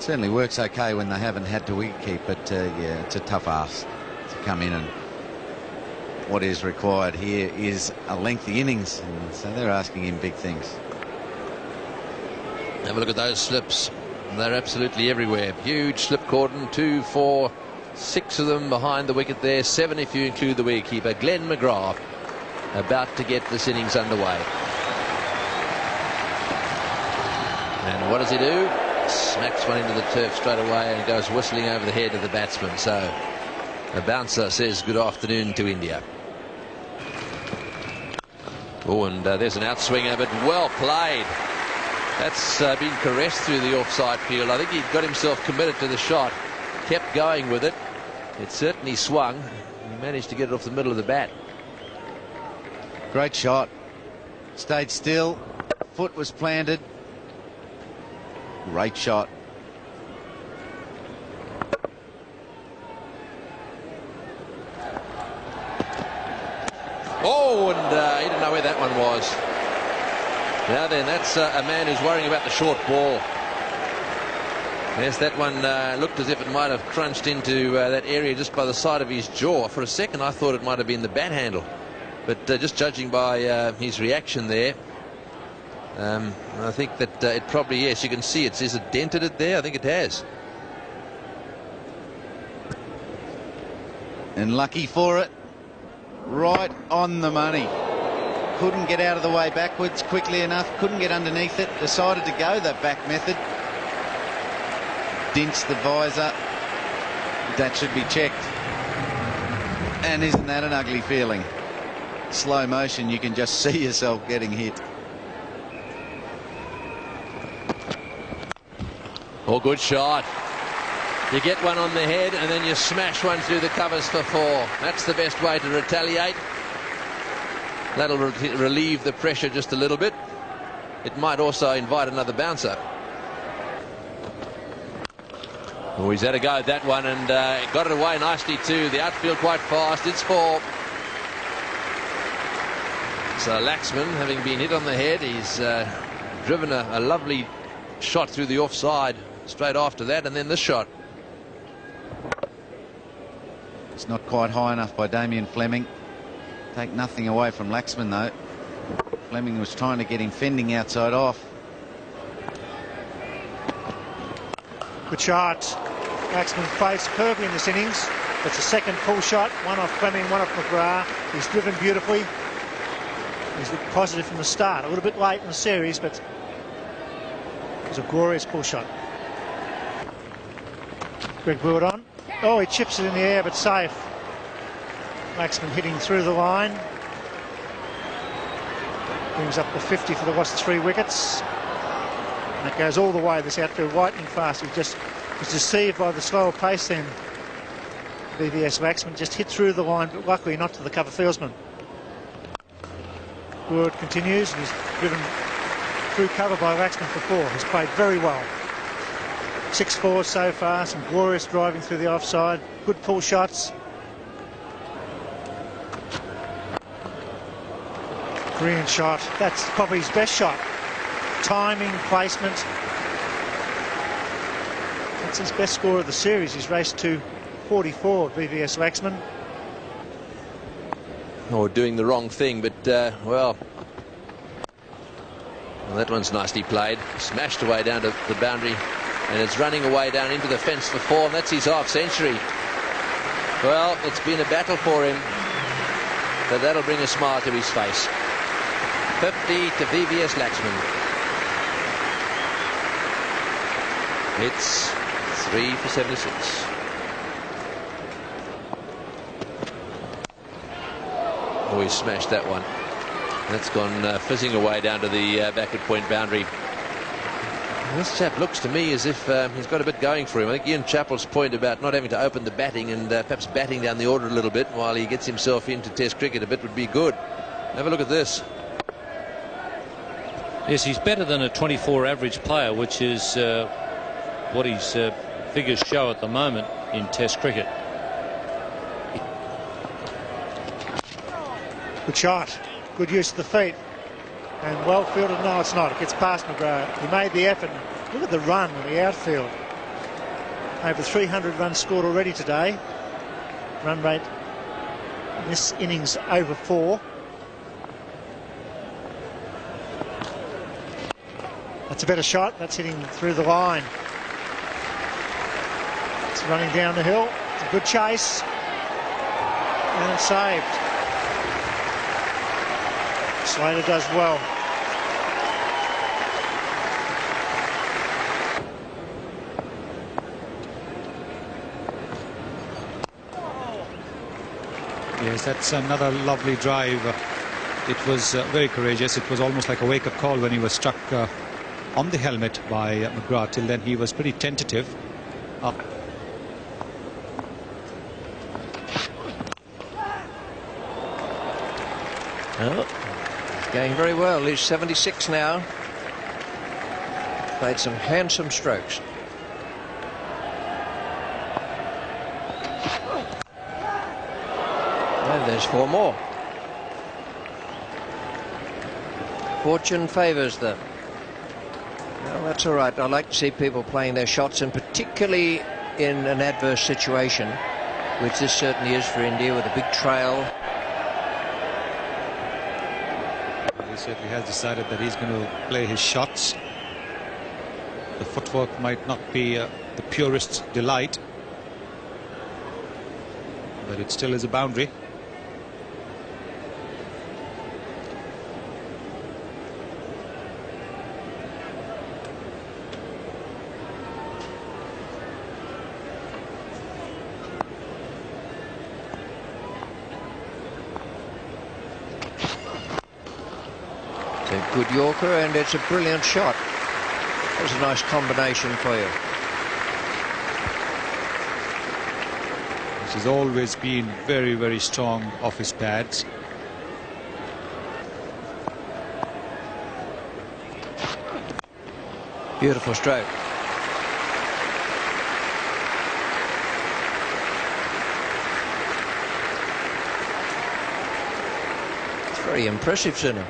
Certainly works okay when they haven't had to wicket keep, but yeah, it's a tough ask to come in, and what is required here is a lengthy innings, and so they're asking him big things. Have a look at those slips. They're absolutely everywhere. Huge slip cordon, 2, 4, 6 of them behind the wicket there, 7 if you include the wicketkeeper. Glenn McGrath about to get this innings underway. And what does he do? Smacks one into the turf straight away and goes whistling over the head of the batsman. So a bouncer says good afternoon to India. Oh, and there's an outswinger, but well played. That's been caressed through the offside field. I think he got himself committed to the shot, kept going with it. It certainly swung. He managed to get it off the middle of the bat. Great shot. Stayed still. Foot was planted. Great shot. Oh, and he didn't know where that one was. Now then, that's a man who's worrying about the short ball. Yes, that one looked as if it might have crunched into that area just by the side of his jaw. For a second, I thought it might have been the bat handle. But just judging by his reaction there, I think that it probably, yes, you can see it. Is it dented it there? I think it has. And lucky for it. Right on the money. Couldn't get out of the way backwards quickly enough. Couldn't get underneath it. Decided to go that back method. Dinched the visor. That should be checked. And isn't that an ugly feeling? Slow motion, you can just see yourself getting hit. Oh, good shot. You get one on the head and then you smash one through the covers for 4. That's the best way to retaliate. That'll relieve the pressure just a little bit. It might also invite another bouncer. Oh, he's had a go at that one and got it away nicely too. The outfield quite fast. It's 4. So Laxman, having been hit on the head, he's driven a lovely shot through the offside straight after that, and then this shot. It's not quite high enough by Damien Fleming. Take nothing away from Laxman though. Fleming was trying to get him fending outside off. Good shot. Laxman plays superbly in this innings. It's a second pull shot, one off Fleming, one off McGrath. He's driven beautifully. He's looked positive from the start. A little bit late in the series, but it was a glorious pull shot. Greg Blewett on. Oh, he chips it in the air, but safe. Laxman hitting through the line. Brings up the 50 for the last 3 wickets. And it goes all the way, this outfield, lightning fast. He just was deceived by the slower pace then. VVS Laxman just hit through the line, but luckily not to the cover fieldsman. Blewett continues, and he's driven through cover by Laxman for 4. He's played very well. 6-4 so far, some glorious driving through the offside, good pull shots. Brilliant shot. That's probably his best shot. Timing, placement. That's his best score of the series. He's raced to 44, VVS Laxman. Or doing the wrong thing, but well, that one's nicely played. Smashed away down to the boundary, and it's running away down into the fence for 4, and that's his half century. Well, it's been a battle for him, but that'll bring a smile to his face. 50 to VVS Laxman. It's 3 for 76. Oh, he smashed that one. That's gone fizzing away down to the backward point boundary. This chap looks to me as if he's got a bit going for him. I think Ian Chappell's point about not having to open the batting and perhaps batting down the order a little bit while he gets himself into Test cricket a bit would be good. Have a look at this. Yes, he's better than a 24 average player, which is what his figures show at the moment in Test cricket. Good shot. Good use of the feet. And well fielded. No, it's not. It gets past McGrath. He made the effort. Look at the run in the outfield. Over 300 runs scored already today. Run rate in this innings over 4. That's a better shot. That's hitting through the line. It's running down the hill. It's a good chase. And it's saved. Slater does well. Yes, that's another lovely drive. It was very courageous. It was almost like a wake-up call when he was struck on the helmet by McGrath. Till then he was pretty tentative. Oh, he's going very well. He's 76 now. Played some handsome strokes. And there's 4 more. Fortune favours them. Well, that's all right. I like to see people playing their shots, and particularly in an adverse situation, which this certainly is for India, with a big trail. He certainly has decided that he's going to play his shots. The footwork might not be the purest delight, but it still is a boundary. A good Yorker, and it's a brilliant shot. That's a nice combination for you. This has always been very, very strong off his pads. Beautiful stroke. It's very impressive, Sinu.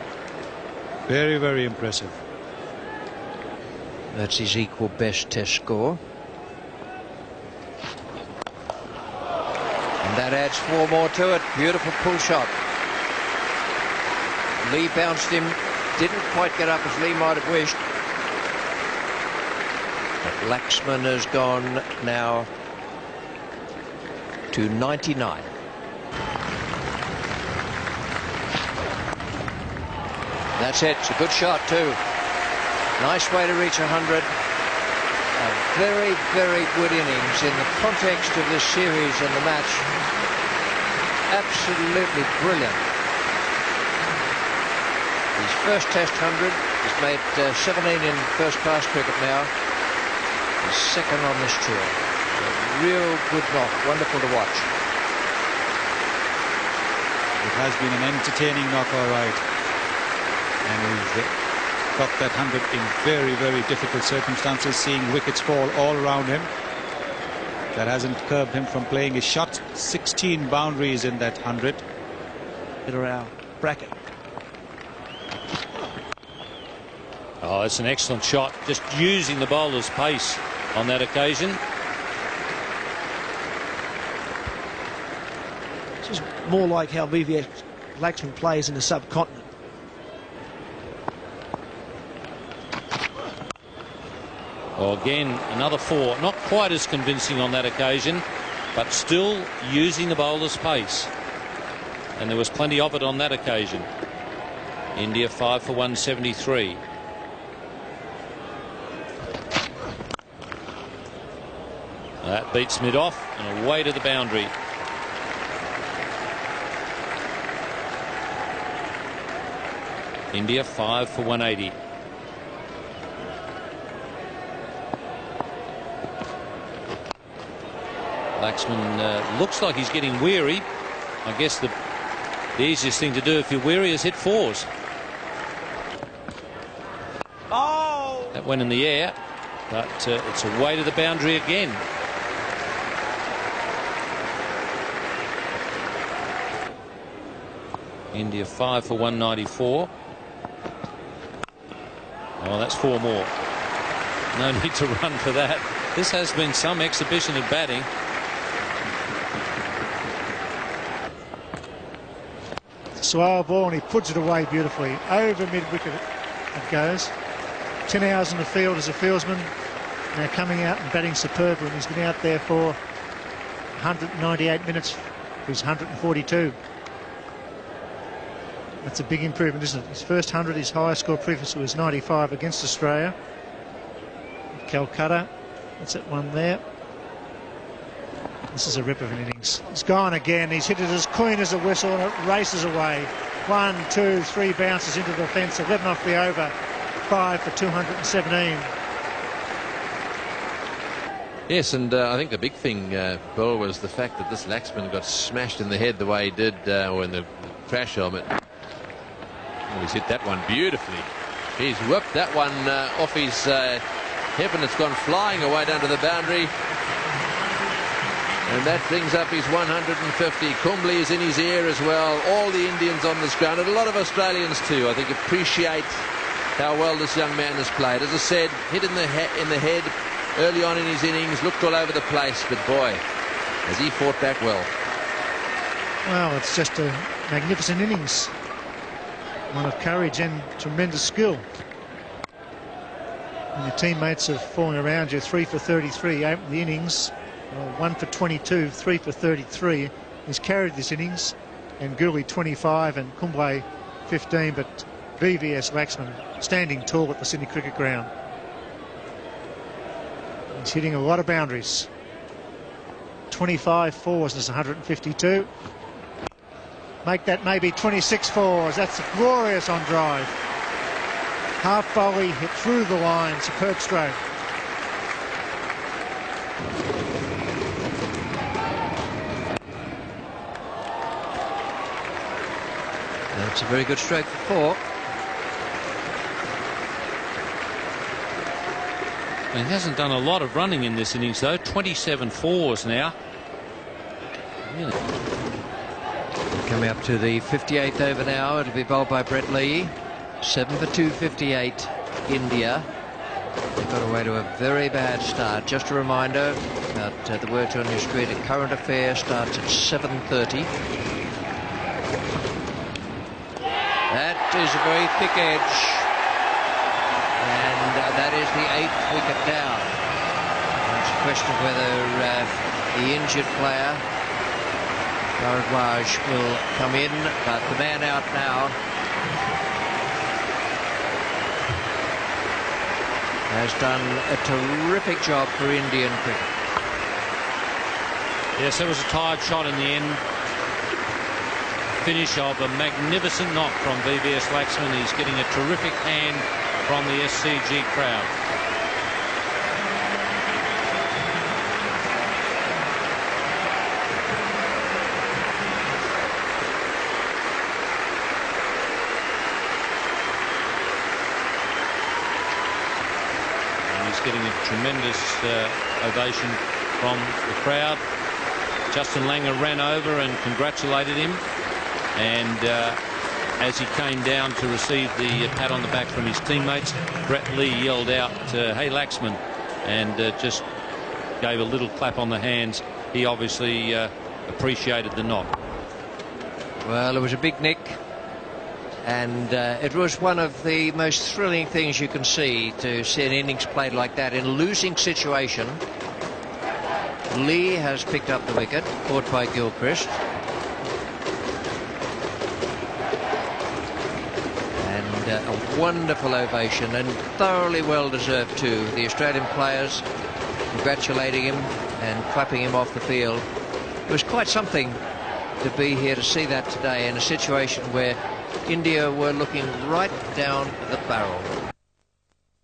Very, very impressive. That's his equal best test score. And that adds 4 more to it. Beautiful pull shot. Lee bounced him. Didn't quite get up as Lee might have wished. But Laxman has gone now to 99. That's it. It's a good shot too. Nice way to reach 100. A very, very good innings in the context of this series and the match. Absolutely brilliant. His first Test 100. He's made 17 in first-class cricket now. He's second on this tour. A real good knock. Wonderful to watch. It has been an entertaining knock, all right. And he's got that 100 in very, very difficult circumstances, seeing wickets fall all around him. That hasn't curbed him from playing his shot. 16 boundaries in that 100. Hit around bracket. Oh, it's an excellent shot. Just using the bowler's pace on that occasion. This is more like how VVS Laxman plays in the subcontinent. Well, again, another 4. Not quite as convincing on that occasion, but still using the bowler's pace. And there was plenty of it on that occasion. India 5 for 173. That beats mid off and away to the boundary. India 5 for 180. Laxman looks like he's getting weary. I guess the easiest thing to do if you're weary is hit 4s. Oh! That went in the air, but it's away to the boundary again. India 5 for 194. Oh, that's 4 more. No need to run for that. This has been some exhibition of batting. Slower ball, and he puts it away beautifully. Over mid-wicket it goes. 10 hours in the field as a fieldsman. Now coming out and batting superbly. And he's been out there for 198 minutes. He's 142. That's a big improvement, isn't it? His first 100, his highest score previously was 95 against Australia. Calcutta, that's that one there. This is a rip of an innings. He's gone again. He's hit it as clean as a whistle, and it races away. 1, 2, 3 bounces into the fence. 11 off the over. 5 for 217. Yes, and I think the big thing, Bill, was the fact that this Laxman got smashed in the head the way he did, or in the crash helmet. Oh, he's hit that one beautifully. He's whipped that one off his hip, and it's gone flying away down to the boundary. And that brings up his 150. Kumble is in his ear as well. All the Indians on this ground, and a lot of Australians too, I think, appreciate how well this young man has played. As I said, hit in the head early on in his innings, looked all over the place, but boy, has he fought back well. Well, it's just a magnificent innings. One of courage and tremendous skill. And your teammates are falling around you. 3 for 33 out in the innings. 1 for 22, 3 for 33. He's carried this innings. And Gooley 25 and Kumble 15. But VVS Laxman standing tall at the Sydney Cricket Ground. He's hitting a lot of boundaries. 25 fours, and it's 152. Make that maybe 26 fours. That's glorious on drive. Half volley, hit through the line. Superb stroke. That's a very good stroke for 4. He hasn't done a lot of running in this innings, though. 27 fours now. Really. Coming up to the 58th over now. It'll be bowled by Brett Lee. 7 for 258, India. They got away to a very bad start. Just a reminder that the words on your screen, a current affair starts at 7:30. That is a very thick edge. And that is the 8th wicket down. It's a question of whether the injured player, Bharadwaj, will come in, but the man out now has done a terrific job for Indian cricket. Yes, that was a tired shot in the end. Finish of a magnificent knock from VVS Laxman. He's getting a terrific hand from the SCG crowd. Getting a tremendous ovation from the crowd. Justin Langer ran over and congratulated him, and as he came down to receive the pat on the back from his teammates, Brett Lee yelled out, "Hey Laxman," and just gave a little clap on the hands. He obviously appreciated the knock. Well, it was a big nick. And it was one of the most thrilling things you can see, to see an innings played like that in a losing situation. Lee has picked up the wicket, caught by Gilchrist. And a wonderful ovation, and thoroughly well deserved too. The Australian players congratulating him and clapping him off the field. It was quite something to be here to see that today, in a situation where India were looking right down the barrel.